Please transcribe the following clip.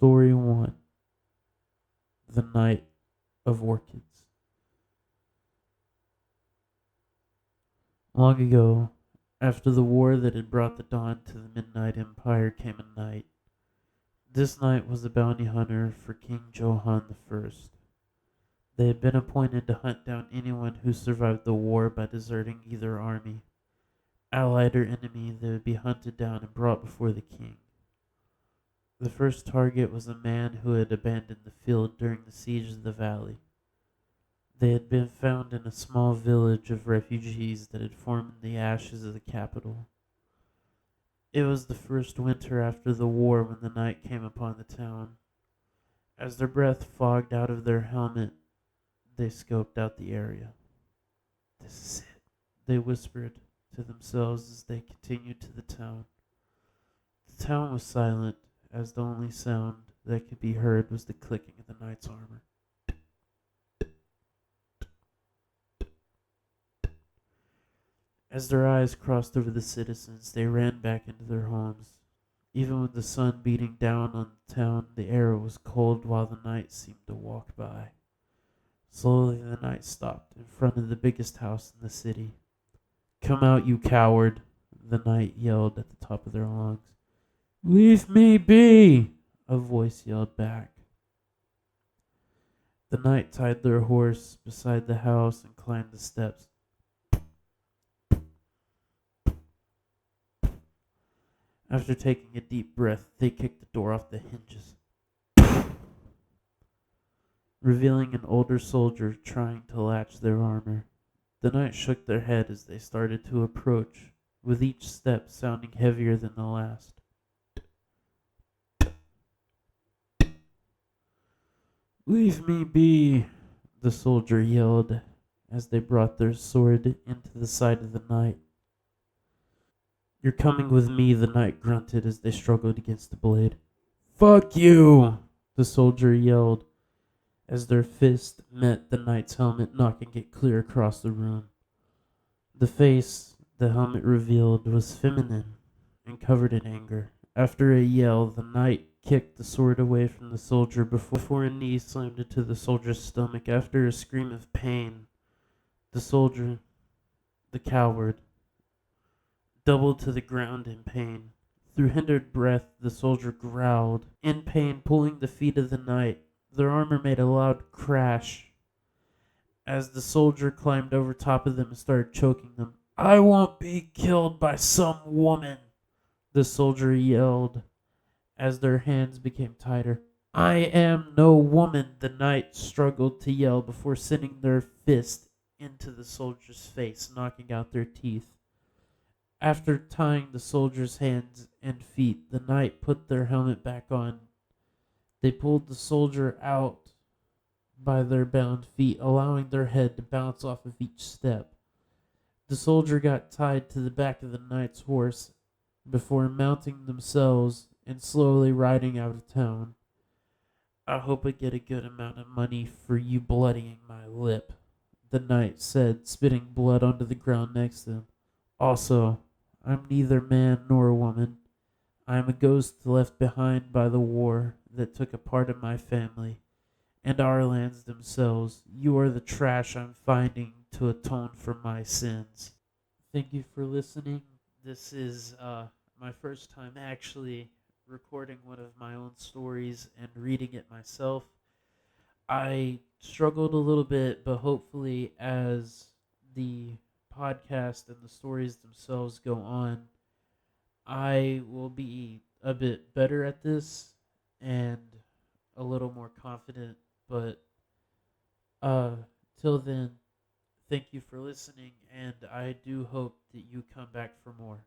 Story 1. The Knight of Orchids. Long ago, after the war that had brought the dawn to the Midnight Empire, came a knight. This knight was a bounty hunter for King Johann I. They had been appointed to hunt down anyone who survived the war by deserting either army. Allied or enemy, they would be hunted down and brought before the king. The first target was a man who had abandoned the field during the siege of the valley. They had been found in a small village of refugees that had formed in the ashes of the capital. It was the first winter after the war when the night came upon the town. As their breath fogged out of their helmet, they scoped out the area. "This is it," they whispered to themselves as they continued to the town. The town was silent, as the only sound that could be heard was the clicking of the knight's armor. As their eyes crossed over the citizens, they ran back into their homes. Even with the sun beating down on the town, the air was cold while the knight seemed to walk by. Slowly the knight stopped in front of the biggest house in the city. "Come out, you coward," the knight yelled at the top of their lungs. "Leave me be," a voice yelled back. The knight tied their horse beside the house and climbed the steps. After taking a deep breath, they kicked the door off the hinges, revealing an older soldier trying to latch their armor. The knight shook their head as they started to approach, with each step sounding heavier than the last. "Leave me be," the soldier yelled as they brought their sword into the side of the knight. "You're coming with me," the knight grunted as they struggled against the blade. "Fuck you," the soldier yelled as their fist met the knight's helmet, knocking it clear across the room. The face the helmet revealed was feminine and covered in anger. After a yell, the knight kicked the sword away from the soldier before a knee slammed into the soldier's stomach. After a scream of pain, the soldier, the coward, doubled to the ground in pain. Through hindered breath, the soldier growled, in pain, pulling the feet of the knight. Their armor made a loud crash as the soldier climbed over top of them and started choking them. "I won't be killed by some woman," the soldier yelled as their hands became tighter. "I am no woman," the knight struggled to yell before sending their fist into the soldier's face, knocking out their teeth. After tying the soldier's hands and feet, the knight put their helmet back on. They pulled the soldier out by their bound feet, allowing their head to bounce off of each step. The soldier got tied to the back of the knight's horse before mounting themselves and slowly riding out of town. "I hope I get a good amount of money for you bloodying my lip," the knight said, spitting blood onto the ground next to them. "Also, I'm neither man nor woman. I am a ghost left behind by the war that took a part of my family and our lands themselves. You are the trash I'm finding to atone for my sins." Thank you for listening. This is my first time actually recording one of my own stories and reading it myself. I struggled a little bit, but hopefully, as the podcast and the stories themselves go on, I will be a bit better at this and a little more confident. But till then, thank you for listening, and I do hope that you come back for more.